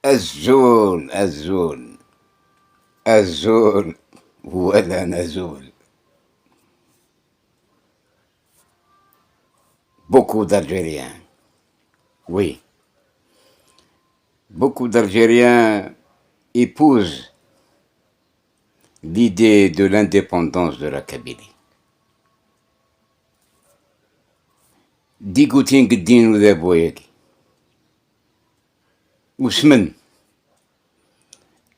الزول الزول الزول ولا نزول. Beaucoup d'Algériens, oui, beaucoup d'Algériens épousent l'idée de l'indépendance de la Kabylie. ديكوتين قدين وذا بوياكي وسمن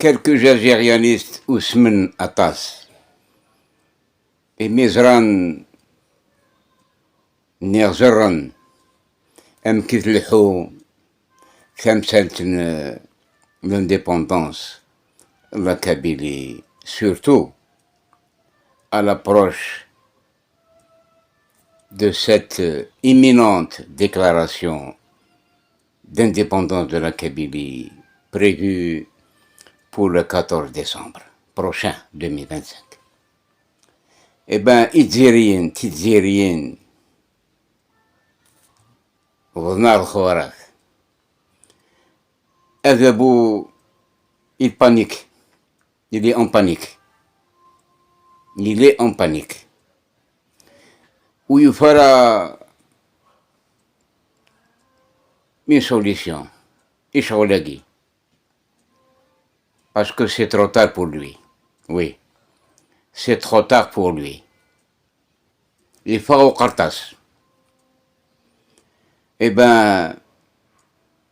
quelques algérianistes وسمن أطاس مزران نيغزرن أم كيتلحو تمثالة l'indépendance la Kabylie, surtout à l'approche de cette imminente déclaration d'indépendance de la Kabylie prévue pour le 14 décembre prochain 2025. Eh bien, Idzirien, Tidzirien, Ghnar Khouarak, Adabou, il panique, il est en panique. Il est en panique. Où il fera une solution, Ishaolagi. Parce que c'est trop tard pour lui. Oui, c'est trop tard pour lui. Il faut au Kartas. Eh bien,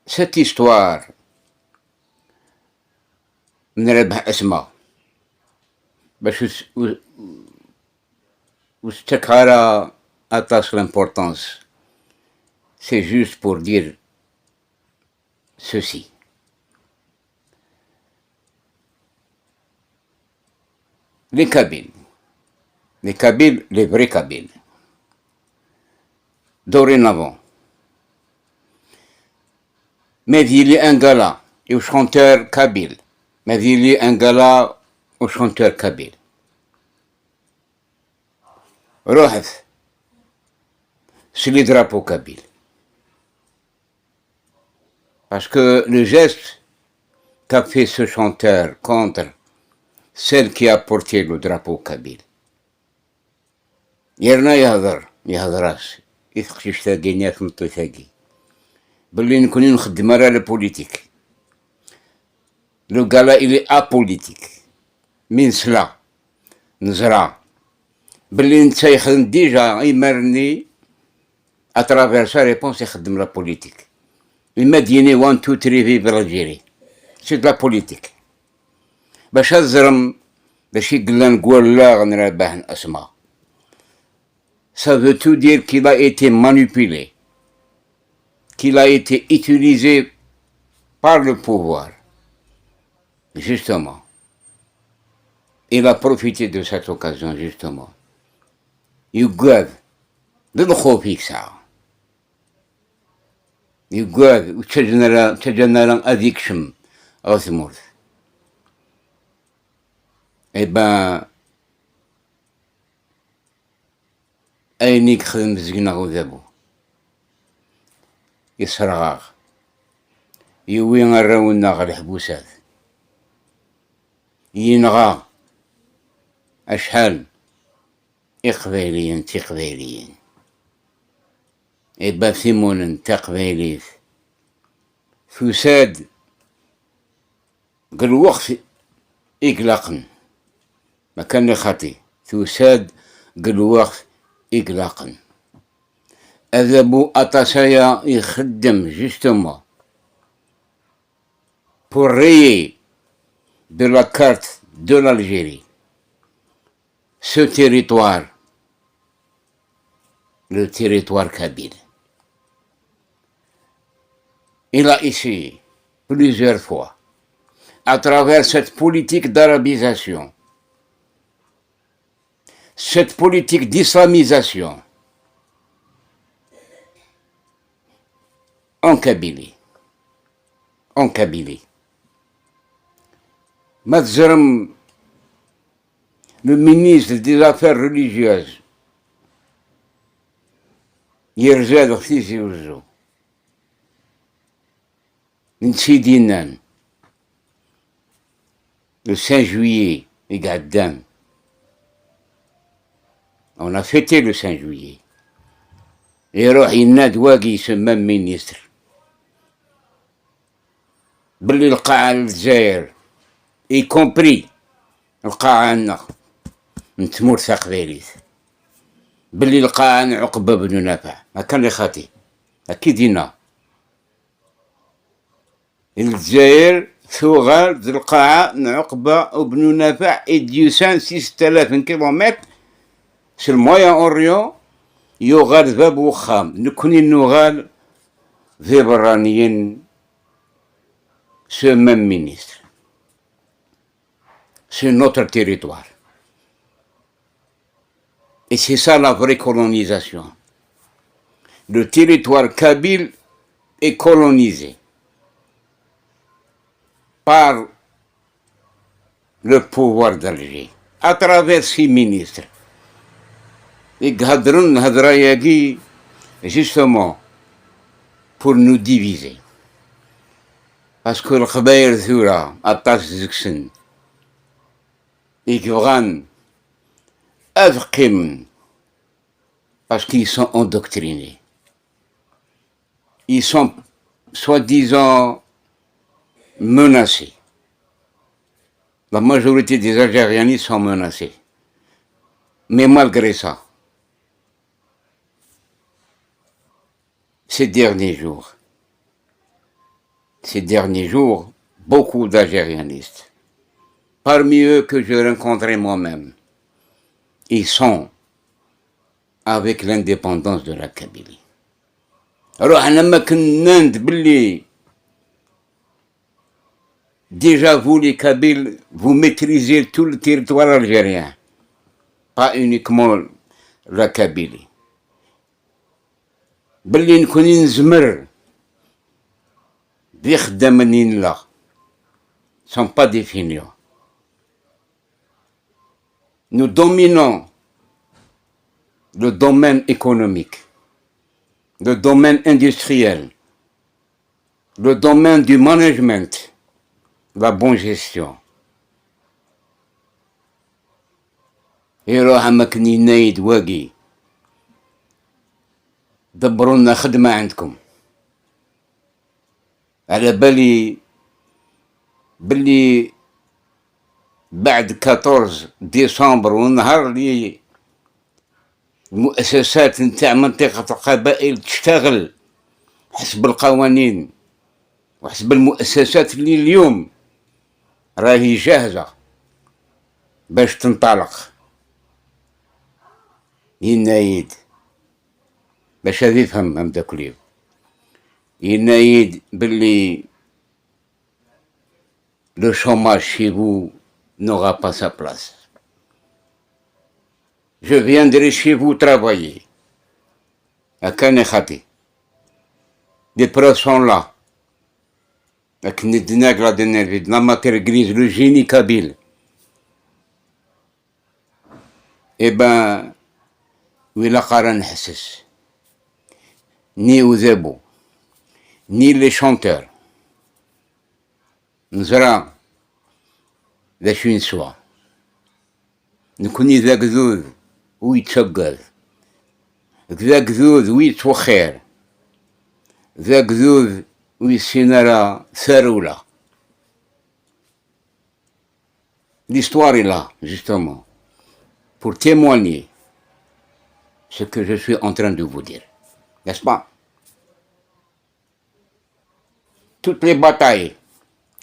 cette histoire, نربح اسمها باش واستكهارا attache l'importance. C'est juste pour dire ceci. Les Kabyles, les vrais Kabyles, dorénavant, mais il y a un gala et un chanteur Kabyle. Mais il y a un gala au chanteur Kabyle. Rohef, c'est le drapeau Kabyle. Parce que le geste qu'a fait ce chanteur contre celle qui a porté le drapeau Kabyle. يرنا يهضراش يثقشيش تاقينيات نطي تاقي بلي نكوني نخدم على البوليتيك. Le gala, il est apolitique. Min cela, Nzra. Belin Tsaïkhan déjà, il m'a donné, à travers sa réponse, il de la politique. Il m'a dit, 1, 2, 3, vive l'Algérie. C'est de la politique. باش الزرم باش يقلنا نقول لا غنربح الأسماء. Ça veut tout dire qu'il a été manipulé, qu'il a été utilisé par le pouvoir. Justement, il a profité de cette occasion, justement. يقعد بالخوف يكسع يقعد وتجنرا أذيك شم أو ثمورث. Eh ben, أينيك خدم زينا غذابو يسرغاغ يوين الراونا غا الحبوسات ينغا أشحال إقباليين تقباليين إبا ثمون تقباليث فساد قل وقت إقلاقا ما كان خطي فساد قل وقت إقلاقا أذبو أطاسايا يخدم justement pour rayer de la carte de l'Algérie ce territoire, le territoire kabyle. Il a essayé plusieurs fois, à travers cette politique d'arabisation, cette politique d'islamisation en Kabylie. Mazram, le ministre des Affaires religieuses, يرجع في زوجو نسيدينان le 5 juillet, les gars, on a fêté le 5 juillet. يروح يناد واقي يسمى مينيستر باللي القاعة الجزائر اي كومبري القاعة عندنا نتمور ثقفيليث باللي القاعة عقبة بن نافع هكا اللي خاطي اكيد هنا الجزائر ثوغال ذي القاعة عقبة وبن نافع اديوسان 6000 كيلومتر في المويا اوريون يغال ذباب وخام نكوني نغال ذي برانيين ce même ministre. C'est notre territoire. Et c'est ça la vraie colonisation. Le territoire kabyle est colonisé par le pouvoir d'Alger, à travers ses ministres. Et Ghadrun Hadrayagi, justement, pour nous diviser. Parce que le Khabaïr Zura, Atas Ziksen, et Gouran, Avkim, parce qu'ils sont endoctrinés. Ils sont, soi-disant, menacés. La majorité des Algériens sont menacés. Mais malgré ça, ces derniers jours, beaucoup d'algérianistes, parmi eux que j'ai rencontrés moi-même, ils sont avec l'indépendance de la Kabylie. Alors, déjà vous les Kabyles, vous maîtrisez tout le territoire algérien, pas uniquement la Kabylie. باللي نكون نزمر بيخدمنين لا sont pas définis. Nous dominons le domaine économique, le domaine industriel, le domaine du management, la bonne gestion. Et روح مكني نايد واقي دبروا لنا خدمة عندكم على باللي بعد 14 ديسمبر والنهار اللي المؤسسات نتاع منطقة القبائل تشتغل حسب القوانين وحسب المؤسسات اللي اليوم راهي جاهزة باش تنطلق ينايد باش هذا يفهم هذاك اليوم ينايد باللي le chômage chez vous n'aura pas sa place. Je viendrai chez vous travailler. À Kanekhati. Les preuves sont là. Avec la matière grise, le génie kabyle. Eh ben, ولا قارا نحسس ni Ouzebo, ni les chanteurs. نزرع ذا شو نسوى نكوني ذاك ذوذ ويتشقل ذاك ذوذ ويتوخير ذاك ذوذ ويسينرا ثرولة. L'histoire est là, justement, pour témoigner ce que je suis en train de vous dire. N'est-ce pas? Toutes les batailles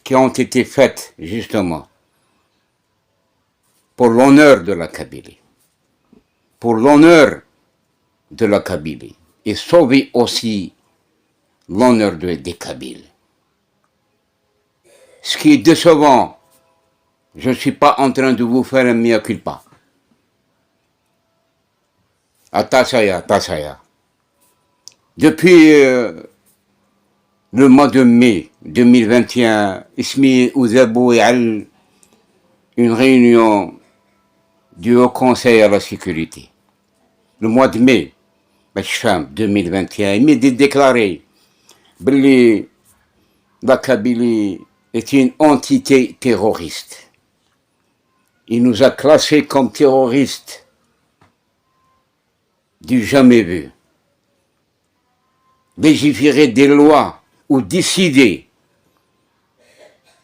qui ont été faites, justement, pour l'honneur de la Kabylie, pour l'honneur de la Kabylie, et sauver aussi l'honneur des Kabyles. Ce qui est décevant, je ne suis pas en train de vous faire un mea culpa. Atasaya. Depuis le mois de mai 2021, Ismi Ouzabo et Al, une réunion du Haut Conseil à la sécurité. Le mois de mai 2021, il m'a déclaré que la Kabylie est une entité terroriste. Il nous a classés comme terroristes du jamais vu. Légiférer des lois ou décider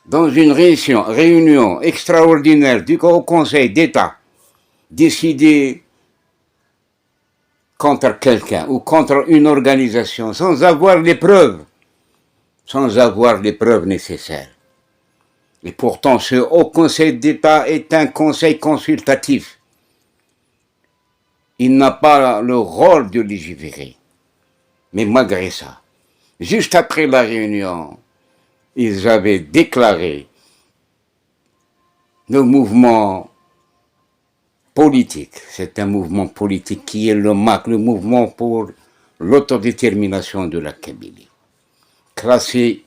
dans une réunion extraordinaire du Haut Conseil d'État, décider contre quelqu'un ou contre une organisation sans avoir les preuves nécessaires. Et pourtant, ce Haut Conseil d'État est un conseil consultatif. Il n'a pas le rôle de légiférer. Mais malgré ça, juste après la réunion, ils avaient déclaré le mouvement politique. C'est un mouvement politique qui est le MAC, le mouvement pour l'autodétermination de la Kabylie, classé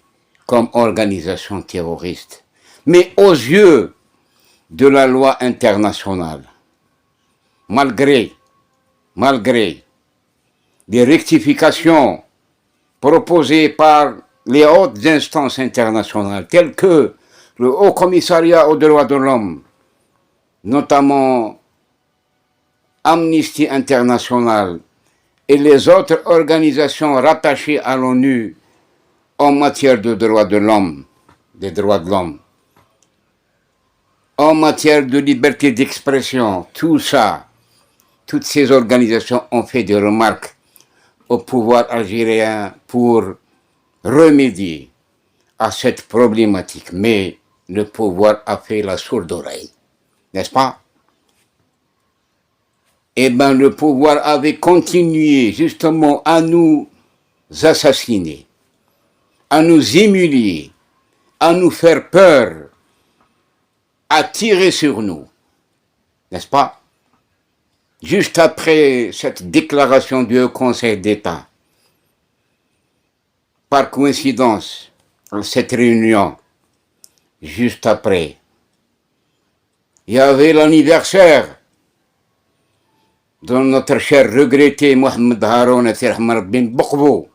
comme organisation terroriste. Mais aux yeux de la loi internationale, malgré les rectifications proposées par les hautes instances internationales, telles que le Haut Commissariat aux droits de l'homme, notamment Amnesty International et les autres organisations rattachées à l'ONU en matière de droits de l'homme, des droits de l'homme, en matière de liberté d'expression, tout ça, toutes ces organisations ont fait des remarques au pouvoir algérien pour remédier à cette problématique. Mais le pouvoir a fait la sourde oreille, n'est-ce pas? Eh bien, le pouvoir avait continué justement à nous assassiner, à nous humilier, à nous faire peur, à tirer sur nous, n'est-ce pas? Juste après cette déclaration du Haut Conseil d'État, par coïncidence, cette réunion, juste après, il y avait l'anniversaire de notre cher regretté Mohamed Haroun bin Bokhbou,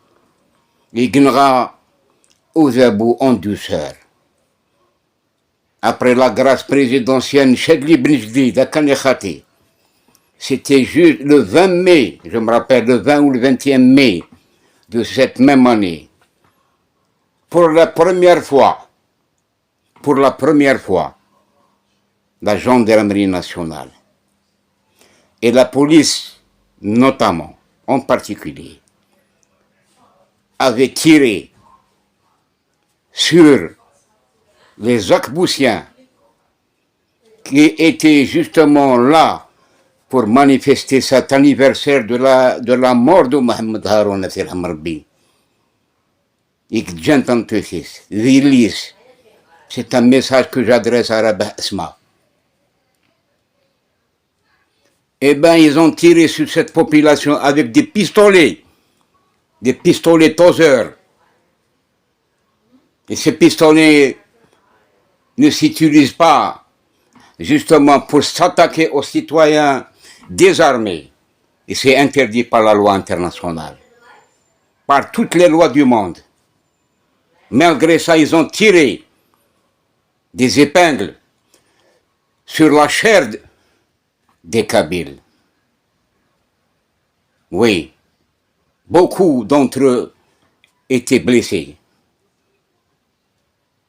il dînera aux abous en douceur. Après la grâce présidentielle, Chedli Ben Jdid à Kanekhati, c'était juste le 20 mai, je me rappelle, le 20 ou le 21 mai de cette même année. Pour la première fois, la gendarmerie nationale et la police, notamment, en particulier, avait tiré sur les Akboussiens qui étaient justement là pour manifester cet anniversaire de la mort de Mohamed Haroun al-Hamarbi. C'est un message que j'adresse à Rabah Asma. Eh bien, ils ont tiré sur cette population avec des pistolets Tauser. Et ces pistolets ne s'utilisent pas justement pour s'attaquer aux citoyens désarmés. Et c'est interdit par la loi internationale, par toutes les lois du monde. Malgré ça, ils ont tiré des épingles sur la chair des Kabyles. Oui, beaucoup d'entre eux étaient blessés.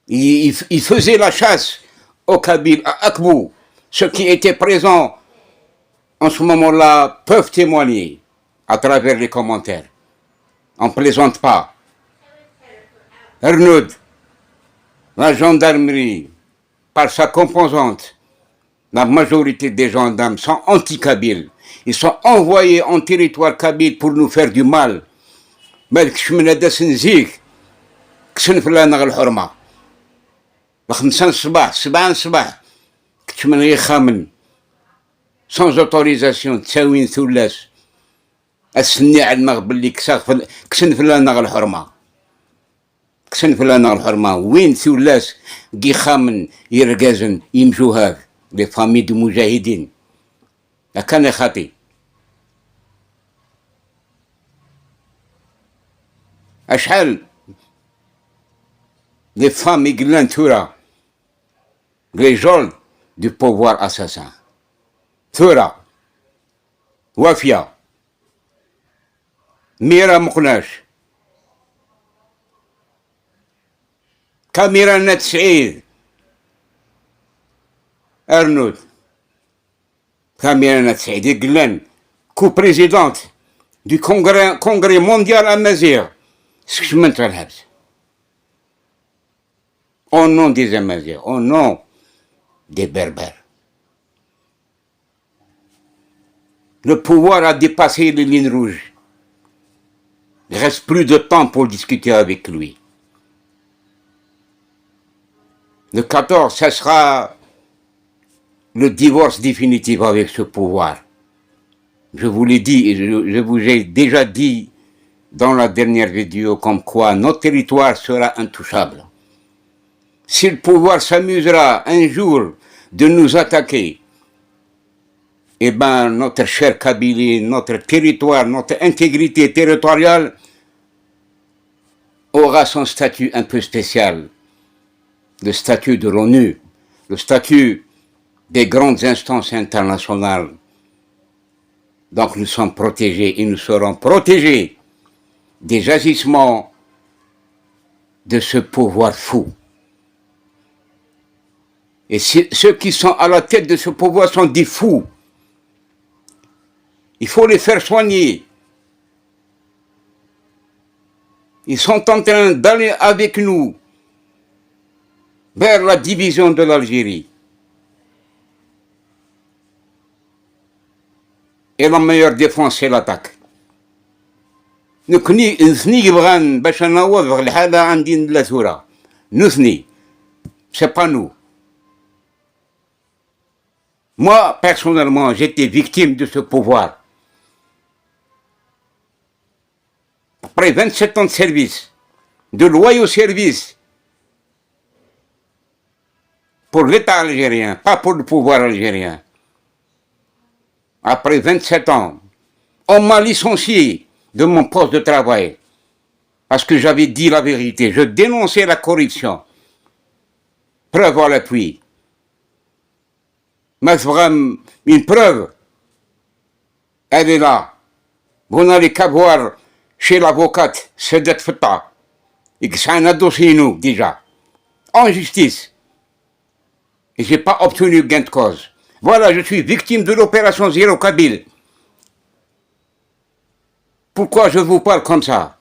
Ils faisaient la chasse aux Kabyles, à Akbou. Ceux qui étaient présents en ce moment-là peuvent témoigner à travers les commentaires. On ne plaisante pas. Arnaud, la gendarmerie, par sa composante, la majorité des gendarmes sont anti-kabyles. Ils sont envoyés en territoire kabyle pour nous faire du mal. Mais sans autorisation تساوين ثلاث السني على المغرب اللي كسن فلانا الحرمه كسن فلانا الحرمه وين ثلاث كي خامن يرقازن يمشوا هاك لي فامي دو مجاهدين كان خاطي اشحال لي فامي قلان تورا لي جول du pouvoir assassin. Thura, Wafia, Mira Moukhnache, Kamira Netsaïd, Arnoud, Kamira Netsaïd, Glen, co-présidente du congrès mondial à Mazir, au nom des Amazirs, au nom des Berbères. Le pouvoir a dépassé les lignes rouges. Il ne reste plus de temps pour discuter avec lui. Le 14, ce sera le divorce définitif avec ce pouvoir. Je vous l'ai dit et je vous ai déjà dit dans la dernière vidéo comme quoi notre territoire sera intouchable. Si le pouvoir s'amusera un jour de nous attaquer, eh bien notre cher Kabylie, notre territoire, notre intégrité territoriale aura son statut un peu spécial. Le statut de l'ONU, le statut des grandes instances internationales. Donc nous sommes protégés et nous serons protégés des agissements de ce pouvoir fou. Et ceux qui sont à la tête de ce pouvoir sont des fous. Il faut les faire soigner. Ils sont en train d'aller avec nous vers la division de l'Algérie. Et la meilleure défense, c'est l'attaque. C'est pas nous. Moi, personnellement, j'étais victime de ce pouvoir. Après 27 ans de service, de loyaux services, pour l'État algérien, pas pour le pouvoir algérien. Après 27 ans, on m'a licencié de mon poste de travail parce que j'avais dit la vérité. Je dénonçais la corruption. Preuve à l'appui. Mais vraiment, une preuve, elle est là. Vous n'allez qu'à voir chez l'avocate Sedet Fata. Et que c'est un dossier, nous, déjà. En justice. Et je n'ai pas obtenu gain de cause. Voilà, je suis victime de l'opération Zéro Kabyle. Pourquoi je vous parle comme ça?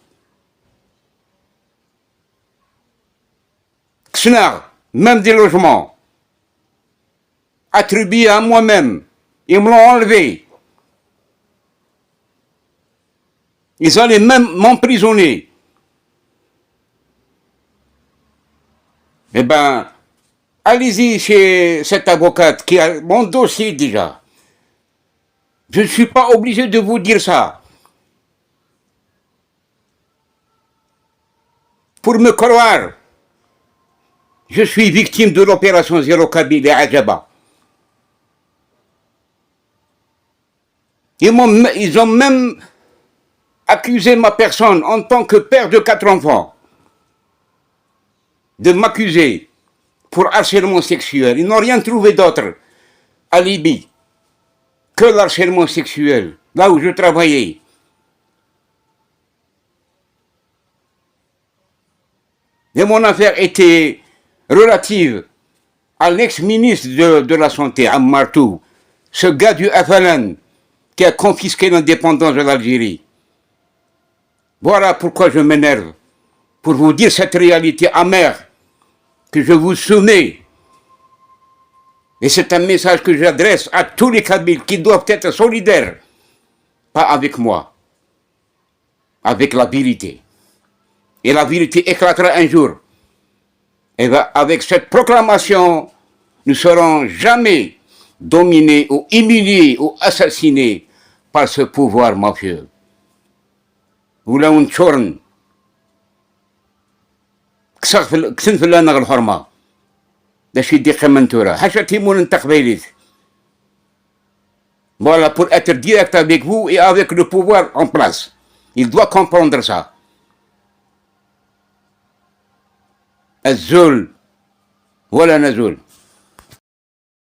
Xnar, même des logements, attribués à moi-même, ils me l'ont enlevé. Ils allaient même m'emprisonner. Eh bien, allez-y chez cette avocate qui a mon dossier déjà. Je ne suis pas obligé de vous dire ça. Pour me croire, je suis victime de l'opération Zéro Kabyle et Adjaba. Ils ont même accusé ma personne en tant que père de 4 enfants de m'accuser pour harcèlement sexuel. Ils n'ont rien trouvé d'autre à Libye que l'harcèlement sexuel, là où je travaillais. Et mon affaire était relative à l'ex-ministre de la Santé, Ammartou, ce gars du FLN qui a confisqué l'indépendance de l'Algérie. Voilà pourquoi je m'énerve, pour vous dire cette réalité amère que je vous soumets. Et c'est un message que j'adresse à tous les Kabyles qui doivent être solidaires, pas avec moi, avec la vérité. Et la vérité éclatera un jour. Et bien, avec cette proclamation, nous ne serons jamais dominés ou humiliés ou assassinés par ce pouvoir mafieux. ولا ونشورن كسن في لنا الحرمة دا شي دي قمنتورة حاشا تيمون انت قبيليت. Voilà, pour être direct avec vous et avec le pouvoir en place. Il doit comprendre ça. الزول ولا نزول.